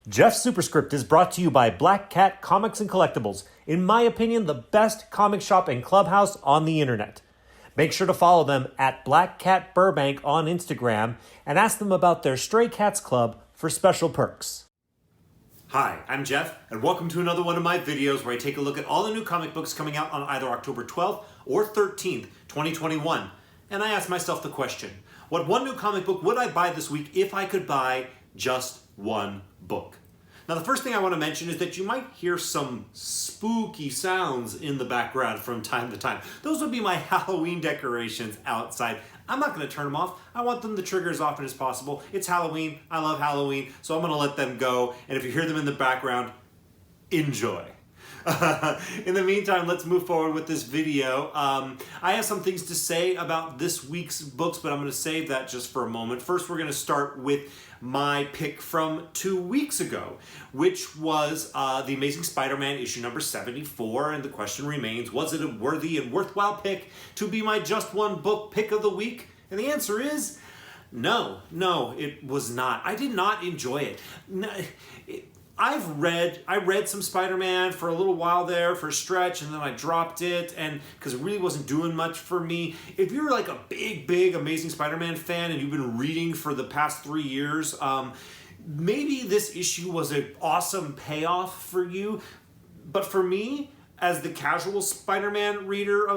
Jeff's Superscript is brought to you by Black Cat Comics and Collectibles, in my opinion, the best comic shop and clubhouse on the internet. Make sure to follow them at Black Cat Burbank on Instagram and ask them about their Stray Cats Club for special perks. Hi, I'm Jeff, and welcome to another one of my videos where I take a look at all the new comic books coming out on either October 12th or 13th, 2021. And I ask myself the question, what one new comic book would I buy this week if I could buy just one book? Now, the first thing I want to mention is that you might hear some spooky sounds in the background from time to time. Those would be my Halloween decorations outside. I'm not going to turn them off. I want them to trigger as often as possible. It's Halloween. I love Halloween, so I'm going to let them go. And if you hear them in the background, enjoy. In the meantime, let's move forward with this video. I have some things to say about this week's books, but I'm going to save that just for a moment. First, we're going to start with my pick from 2 weeks ago, which was The Amazing Spider-Man issue number 74, and the question remains, was it a worthy and worthwhile pick to be my just one book pick of the week? And the answer is no, it was not. I did not enjoy it. I read some Spider-Man for a little while there for a stretch, and then I dropped it, and because it really wasn't doing much for me. If you're like a big Amazing Spider-Man fan and you've been reading for the past 3 years, maybe this issue was an awesome payoff for you. But for me, as the casual Spider-Man reader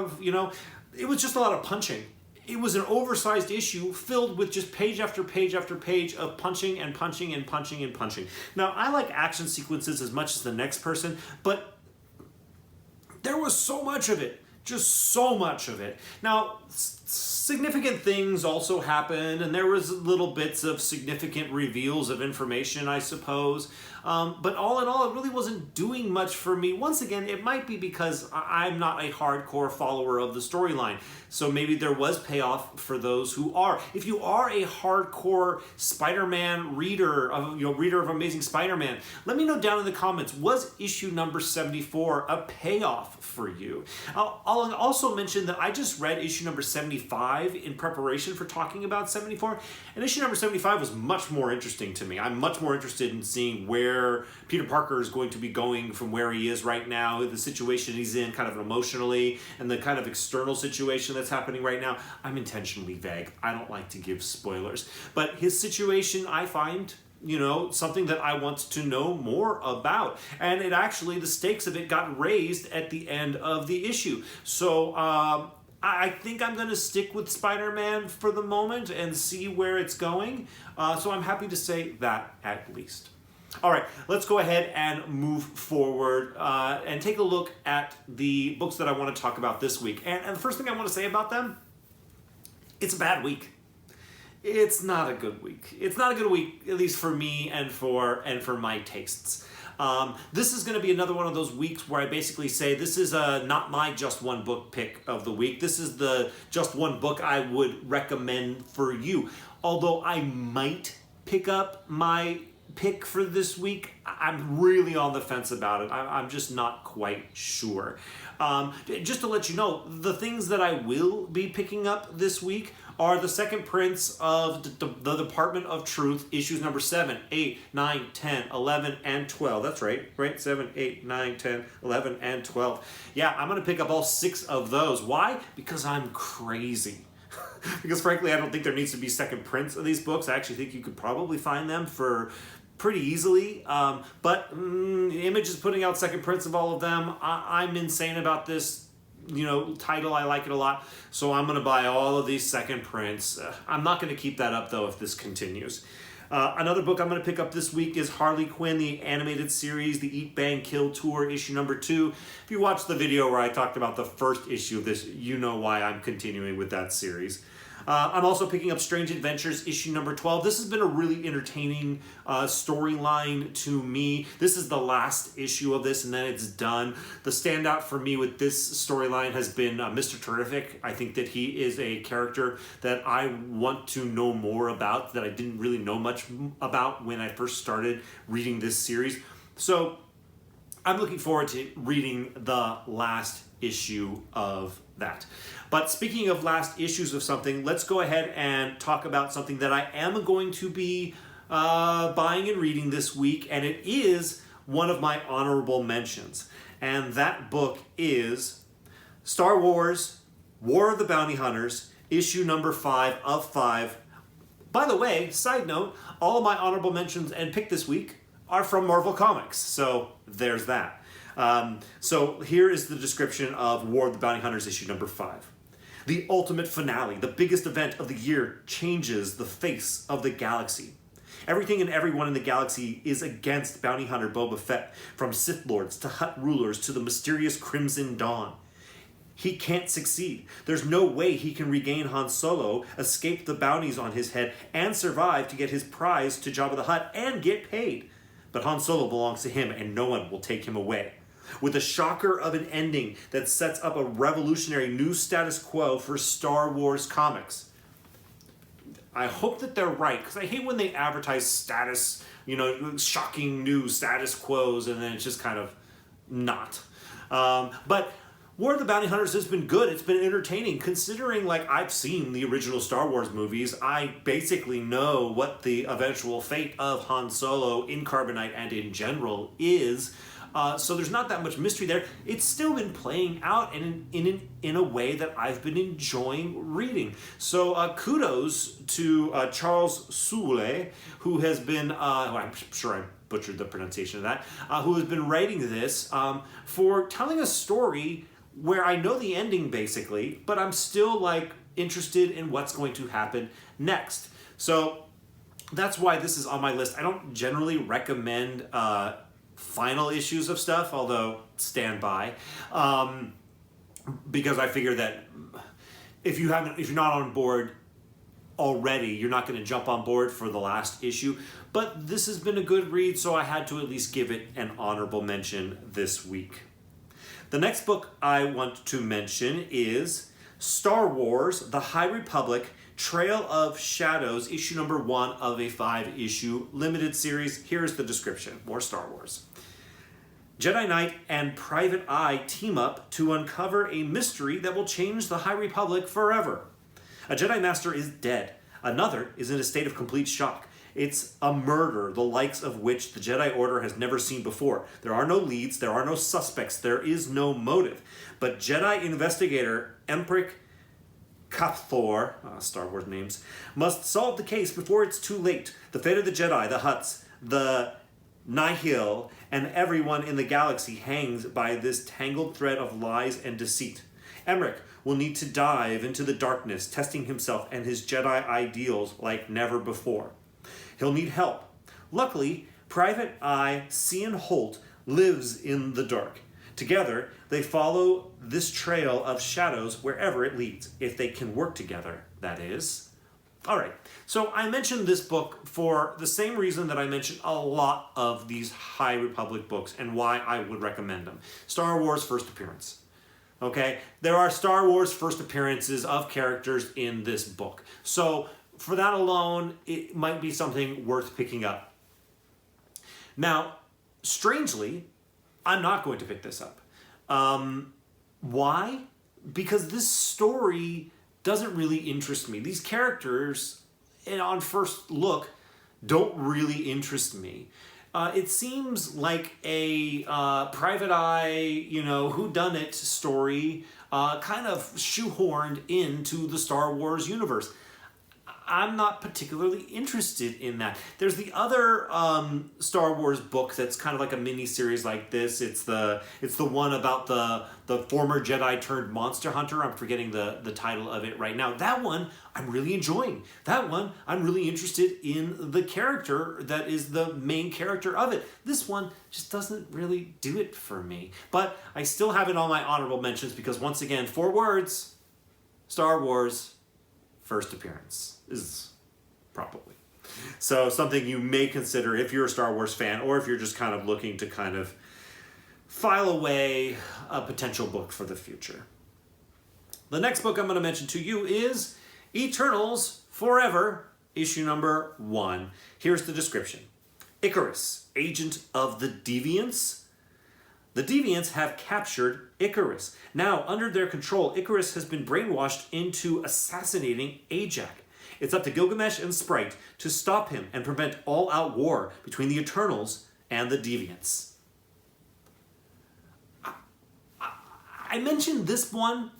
it was just a lot of punching. It was an oversized issue filled with just page after page after page of punching and punching and punching and punching. Now, I like action sequences as much as the next person, but there was so much of it. Just so much of it. Now, significant things also happened, and there was little bits of significant reveals of information, I suppose. But all in all, it really wasn't doing much for me. Once again, it might be because I'm not a hardcore follower of the storyline. So maybe there was payoff for those who are. If you are a hardcore Spider-Man reader of Amazing Spider-Man, let me know down in the comments, was issue number 74 a payoff for you? I'll also mention that I just read issue number 75 in preparation for talking about 74, and issue number 75 was much more interesting to me. I'm much more interested in seeing where Peter Parker is going to be going from where he is right now, the situation he's in kind of emotionally, and the kind of external situation that's happening right now. I'm intentionally vague. I don't like to give spoilers. But his situation, I find, something that I want to know more about. And it actually, the stakes of it got raised at the end of the issue. So I think I'm going to stick with Spider-Man for the moment and see where it's going. So I'm happy to say that at least. All right, let's go ahead and move forward and take a look at the books that I want to talk about this week. And the first thing I want to say about them, it's a bad week. It's not a good week. It's not a good week, at least for me and for my tastes. This is going to be another one of those weeks where I basically say this is not my just one book pick of the week. This is the just one book I would recommend for you. Although I might pick up my pick for this week, I'm really on the fence about it. I'm just not quite sure. Just to let you know, the things that I will be picking up this week are the second prints of the Department of Truth, issues number 7, 8, 9, 10, 11, and 12. That's right? 7, 8, 9, 10, 11, and 12. Yeah, I'm going to pick up all 6 of those. Why? Because I'm crazy. Because frankly, I don't think there needs to be second prints of these books. I actually think you could probably find them for pretty easily, but Image is putting out second prints of all of them. I'm insane about this title. I like it a lot, so I'm going to buy all of these second prints. I'm not going to keep that up though if this continues. Another book I'm going to pick up this week is Harley Quinn, the animated series, the Eat, Bang, Kill Tour, issue number 2. If you watched the video where I talked about the first issue of this, you know why I'm continuing with that series. I'm also picking up Strange Adventures, issue number 12. This has been a really entertaining storyline to me. This is the last issue of this, and then it's done. The standout for me with this storyline has been Mr. Terrific. I think that he is a character that I want to know more about, that I didn't really know much about when I first started reading this series. So I'm looking forward to reading the last issue of that. But speaking of last issues of something, let's go ahead and talk about something that I am going to be buying and reading this week, and it is one of my honorable mentions. And that book is Star Wars War of the Bounty Hunters, issue number 5 of 5. By the way, side note, all of my honorable mentions and pick this week are from Marvel Comics, so there's that. So here is the description of War of the Bounty Hunters, issue number 5. The ultimate finale, the biggest event of the year, changes the face of the galaxy. Everything and everyone in the galaxy is against Bounty Hunter Boba Fett, from Sith Lords to Hutt rulers to the mysterious Crimson Dawn. He can't succeed. There's no way he can regain Han Solo, escape the bounties on his head, and survive to get his prize to Jabba the Hutt and get paid. But Han Solo belongs to him, and no one will take him away. With a shocker of an ending that sets up a revolutionary new status quo for Star Wars comics. I hope that they're right, because I hate when they advertise status, shocking new status quos, and then it's just kind of not. But War of the Bounty Hunters has been good. It's been entertaining, considering, I've seen the original Star Wars movies. I basically know what the eventual fate of Han Solo in Carbonite and in general is. So there's not that much mystery there. It's still been playing out in a way that I've been enjoying reading. So kudos to Charles Soule, who has been, I'm sure I butchered the pronunciation of that, who has been writing this for telling a story where I know the ending basically, but I'm still interested in what's going to happen next. So that's why this is on my list. I don't generally recommend final issues of stuff, although stand by, because I figure that if you're not on board already, you're not going to jump on board for the last issue. But this has been a good read, so I had to at least give it an honorable mention this week. The next book I want to mention is Star Wars: The High Republic Trail of Shadows, issue number 1 of a 5-issue limited series. Here's the description. More Star Wars. Jedi Knight and Private Eye team up to uncover a mystery that will change the High Republic forever. A Jedi Master is dead. Another is in a state of complete shock. It's a murder, the likes of which the Jedi Order has never seen before. There are no leads, there are no suspects, there is no motive. But Jedi investigator Emperich Cathor, Star Wars names, must solve the case before it's too late. The fate of the Jedi, the Hutts, the Nihil, and everyone in the galaxy hangs by this tangled thread of lies and deceit. Emmerich will need to dive into the darkness, testing himself and his Jedi ideals like never before. He'll need help. Luckily, Private Eye Cian Holt lives in the dark. Together, they follow this trail of shadows wherever it leads, if they can work together, that is. All right, so I mentioned this book for the same reason that I mentioned a lot of these High Republic books and why I would recommend them. Star Wars First Appearance. Okay, there are Star Wars first appearances of characters in this book. So for that alone, it might be something worth picking up. Now, strangely, I'm not going to pick this up. Why? Because this story doesn't really interest me. These characters, on first look, don't really interest me. It seems like a Private Eye, whodunit story, kind of shoehorned into the Star Wars universe. I'm not particularly interested in that. There's the other Star Wars book that's kind of like a mini series like this. It's the one about the former Jedi turned monster hunter. I'm forgetting the title of it right now. That one I'm really enjoying. That one I'm really interested in the character that is the main character of it. This one just doesn't really do it for me. But I still have it on my honorable mentions because once again, 4 words, Star Wars First Appearance is probably. So something you may consider if you're a Star Wars fan or if you're just kind of looking to kind of file away a potential book for the future. The next book I'm going to mention to you is Eternals Forever, issue number 1. Here's the description. Icarus, agent of the Deviants. The Deviants have captured Icarus. Now, under their control, Icarus has been brainwashed into assassinating Ajak. It's up to Gilgamesh and Sprite to stop him and prevent all-out war between the Eternals and the Deviants. I mentioned this one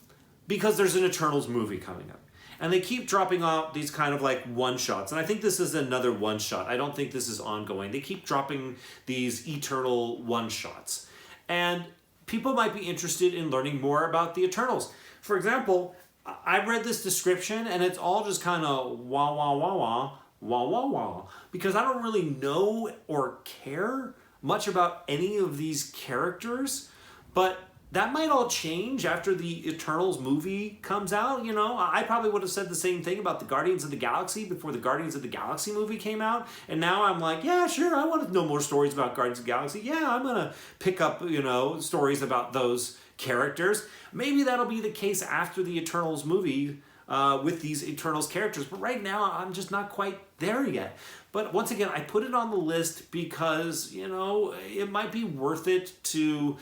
because there's an Eternals movie coming up. And they keep dropping out these kind of like one-shots. And I think this is another one-shot. I don't think this is ongoing. They keep dropping these Eternal one-shots. And people might be interested in learning more about the Eternals. For example, I read this description and it's all just kind of wah, wah, wah, wah, wah, wah, wah. Because I don't really know or care much about any of these characters. But that might all change after the Eternals movie comes out. You know, I probably would have said the same thing about the Guardians of the Galaxy before the Guardians of the Galaxy movie came out. And now I'm like, yeah, sure, I want to know more stories about Guardians of the Galaxy. Yeah, I'm going to pick up, you know, stories about those characters. Maybe that'll be the case after the Eternals movie with these Eternals characters. But right now, I'm just not quite there yet. But once again, I put it on the list because, you know, it might be worth it to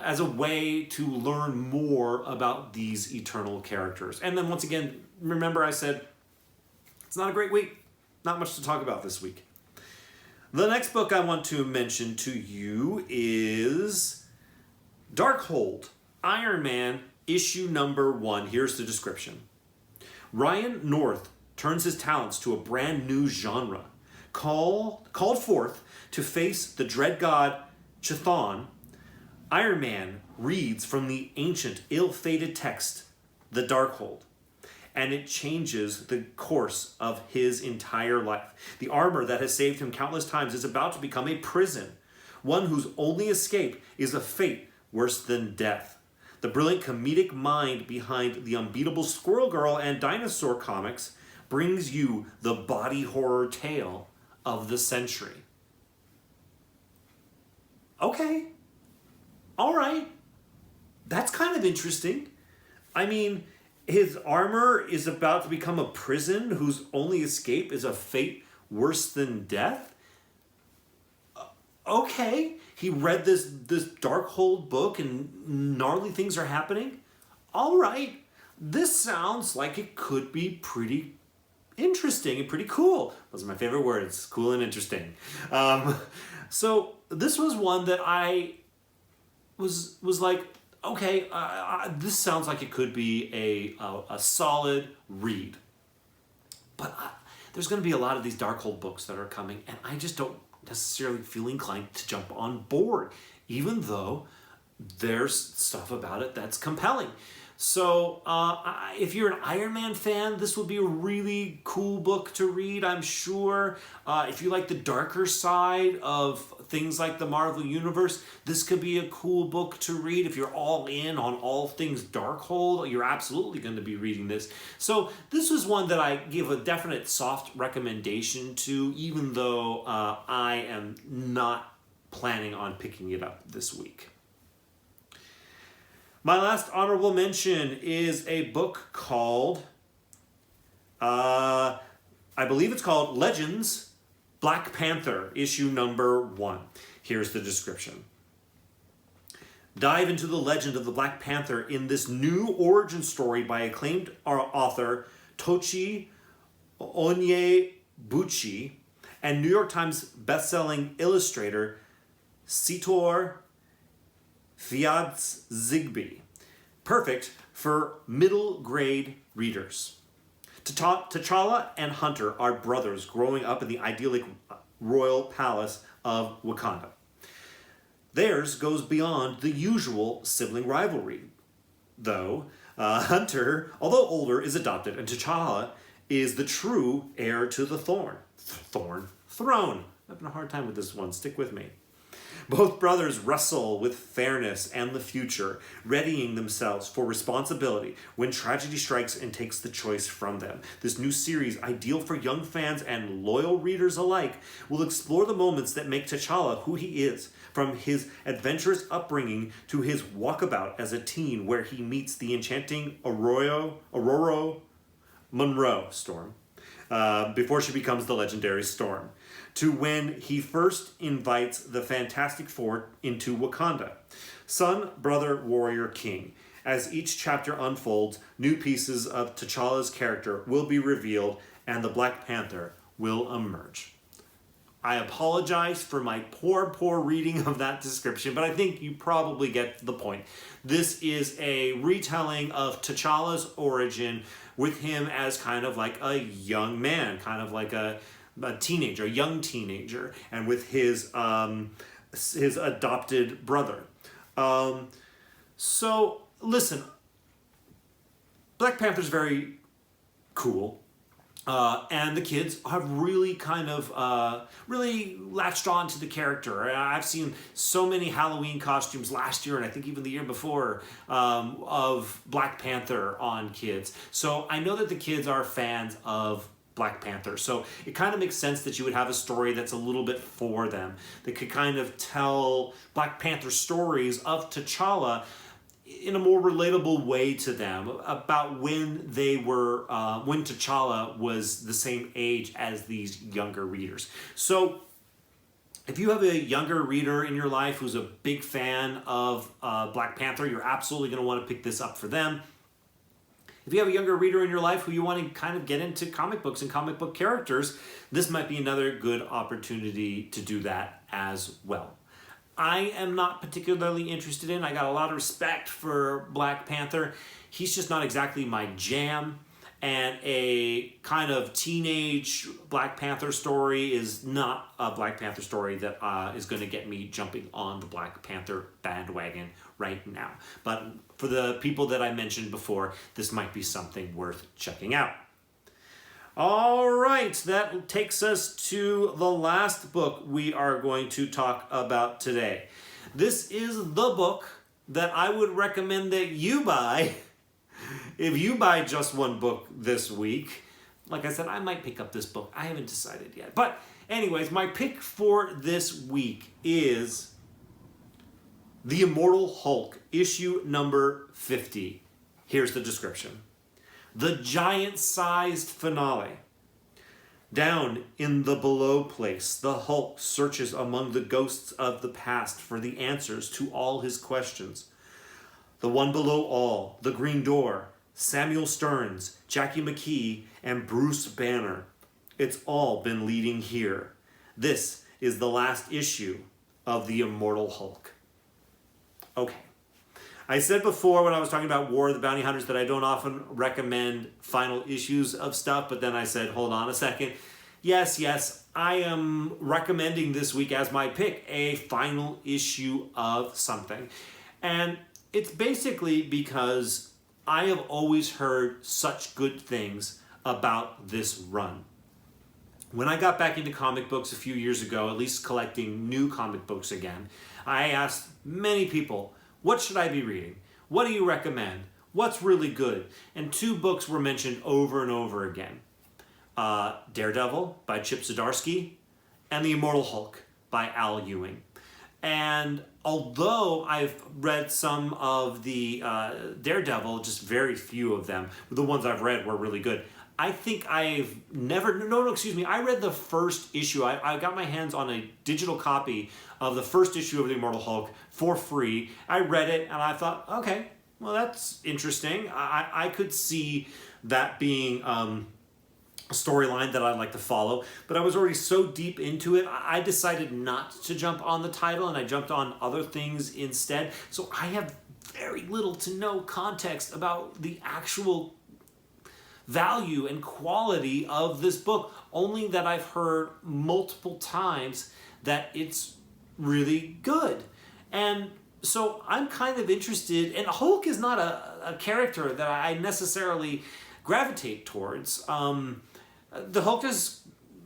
as a way to learn more about these Eternal characters. And then once again, remember I said, it's not a great week. Not much to talk about this week. The next book I want to mention to you is Darkhold, Iron Man, issue number 1. Here's the description. Ryan North turns his talents to a brand new genre. Called forth to face the dread god Chthon, Iron Man reads from the ancient, ill-fated text, the Darkhold, and it changes the course of his entire life. The armor that has saved him countless times is about to become a prison, one whose only escape is a fate worse than death. The brilliant comedic mind behind the unbeatable Squirrel Girl and Dinosaur comics brings you the body horror tale of the century. Okay. All right, that's kind of interesting. I mean, his armor is about to become a prison whose only escape is a fate worse than death? Okay, he read this Darkhold book and gnarly things are happening? All right, this sounds like it could be pretty interesting and pretty cool. Those are my favorite words, cool and interesting. So this was one that I was like, okay, this sounds like it could be a solid read. But there's going to be a lot of these Darkhold books that are coming, and I just don't necessarily feel inclined to jump on board, even though there's stuff about it that's compelling. So if you're an Iron Man fan, this would be a really cool book to read, I'm sure. If you like the darker side of things like the Marvel Universe, this could be a cool book to read. If you're all in on all things Darkhold, you're absolutely going to be reading this. So this was one that I give a definite soft recommendation to, even though I am not planning on picking it up this week. My last honorable mention is a book called, I believe it's called Legends, Black Panther, issue number 1. Here's the description. Dive into the legend of the Black Panther in this new origin story by acclaimed author Tochi Onyebuchi and New York Times bestselling illustrator Sitor Fiatz-Zigby. Perfect for middle grade readers. T'Challa and Hunter are brothers growing up in the idyllic royal palace of Wakanda. Theirs goes beyond the usual sibling rivalry, though. Hunter, although older, is adopted, and T'Challa is the true heir to the throne. I'm having a hard time with this one. Stick with me. Both brothers wrestle with fairness and the future, readying themselves for responsibility when tragedy strikes and takes the choice from them. This new series, ideal for young fans and loyal readers alike, will explore the moments that make T'Challa who he is, from his adventurous upbringing to his walkabout as a teen where he meets the enchanting Aurora Monroe Storm, before she becomes the legendary Storm, to when he first invites the Fantastic Four into Wakanda. Son, brother, warrior, king. As each chapter unfolds, new pieces of T'Challa's character will be revealed and the Black Panther will emerge. I apologize for my poor reading of that description, but I think you probably get the point. This is a retelling of T'Challa's origin with him as kind of like a young man, kind of like a teenager, a young teenager, and with his adopted brother. So listen, Black Panther's very cool. And the kids have really kind of really latched on to the character. I've seen so many Halloween costumes last year, and I think even the year before, of Black Panther on kids. So I know that the kids are fans of Black Panther. So it kind of makes sense that you would have a story that's a little bit for them, that could kind of tell Black Panther stories of T'Challa in a more relatable way to them about when they were, when T'Challa was the same age as these younger readers. So if you have a younger reader in your life who's a big fan of Black Panther, you're absolutely going to want to pick this up for them. If you have a younger reader in your life who you want to kind of get into comic books and comic book characters, this might be another good opportunity to do that as well. I am not particularly interested in. I got a lot of respect for Black Panther. He's just not exactly my jam. And a kind of teenage Black Panther story is not a Black Panther story that is going to get me jumping on the Black Panther bandwagon right now. But for the people that I mentioned before, this might be something worth checking out. All right, that takes us to the last book we are going to talk about today. This is the book that I would recommend that you buy if you buy just one book this week. Like I said, I might pick up this book. I haven't decided yet. But anyways, my pick for this week is The Immortal Hulk, issue number 50. Here's the description. The giant-sized finale. Down in the below place, the Hulk searches among the ghosts of the past for the answers to all his questions. The one below all, the Green Door, Samuel Stearns, Jackie McKee, and Bruce Banner. It's all been leading here. This is the last issue of The Immortal Hulk. Okay. I said before when I was talking about War of the Bounty Hunters that I don't often recommend final issues of stuff, but then I said, hold on a second. Yes, I am recommending this week as my pick a final issue of something. And it's basically because I have always heard such good things about this run. When I got back into comic books a few years ago, at least collecting new comic books again, I asked many people, what should I be reading? What do you recommend? What's really good? And two books were mentioned over and over again. Daredevil by Chip Zdarsky and The Immortal Hulk by Al Ewing. And although I've read some of the Daredevil, just very few of them, the ones I've read were really good. I think I've never, I read the first issue. I got my hands on a digital copy of the first issue of The Immortal Hulk for free. I read it and I thought, okay, well, that's interesting. I could see that being a storyline that I'd like to follow, but I was already so deep into it, I decided not to jump on the title and I jumped on other things instead. So I have very little to no context about the actual value and quality of this book, only that I've heard multiple times that it's really good. And so I'm kind of interested, and Hulk is not a character that I necessarily gravitate towards. The Hulk is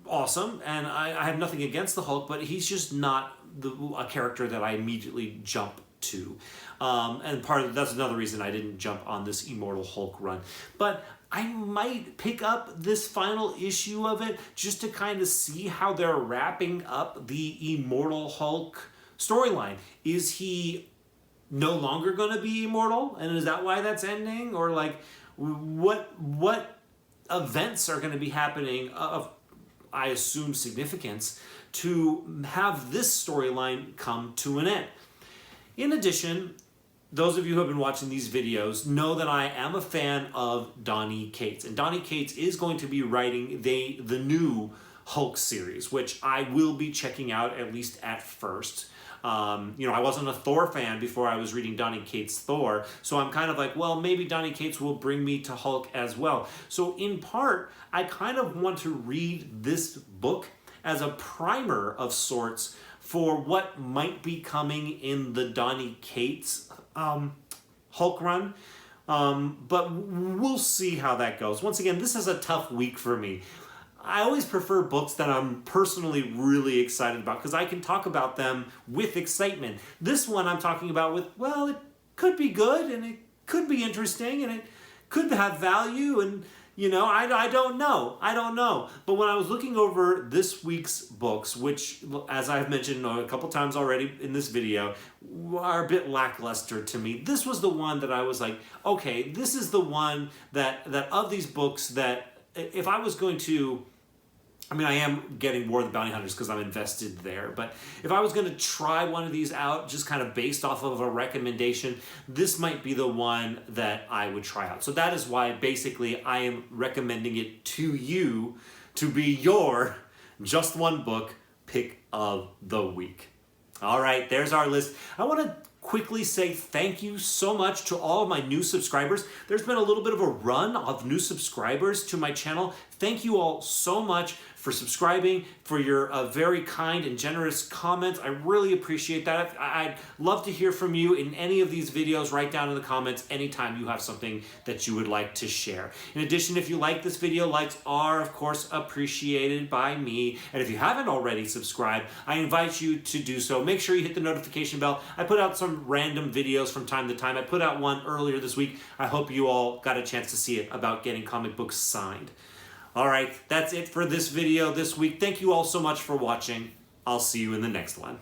awesome, and I have nothing against the Hulk, but he's just not a character that I immediately jump to. And that's another reason I didn't jump on this Immortal Hulk run. But I might pick up this final issue of it just to kind of see how they're wrapping up the Immortal Hulk storyline. Is he no longer going to be immortal? And is that why that's ending? Or like, what events are going to be happening of, I assume, significance to have this storyline come to an end? In addition, those of you who have been watching these videos know that I am a fan of Donny Cates. And Donny Cates is going to be writing the new Hulk series, which I will be checking out at least at first. I wasn't a Thor fan before I was reading Donny Cates' Thor, so I'm kind of like, well, maybe Donny Cates will bring me to Hulk as well. So in part, I kind of want to read this book as a primer of sorts for what might be coming in the Donny Cates Hulk run. But we'll see how that goes. Once again, this is a tough week for me. I always prefer books that I'm personally really excited about because I can talk about them with excitement. This one I'm talking about with, well, it could be good and it could be interesting and it could have value and, I don't know. I don't know. But when I was looking over this week's books, which, as I've mentioned a couple times already in this video, are a bit lackluster to me, this was the one that I was like, okay, this is the one that of these books that if I was going to, I am getting War of the Bounty Hunters because I'm invested there, but if I was going to try one of these out just kind of based off of a recommendation, this might be the one that I would try out. So that is why basically I am recommending it to you to be your just one book pick of the week. All right, there's our list. I want to quickly say thank you so much to all of my new subscribers. There's been a little bit of a run of new subscribers to my channel. Thank you all so much for subscribing, for your very kind and generous comments. I really appreciate that. I'd love to hear from you in any of these videos. Write down in the comments anytime you have something that you would like to share. In addition, if you like this video, likes are, of course, appreciated by me. And if you haven't already subscribed, I invite you to do so. Make sure you hit the notification bell. I put out some random videos from time to time. I put out one earlier this week. I hope you all got a chance to see it about getting comic books signed. All right, that's it for this video this week. Thank you all so much for watching. I'll see you in the next one.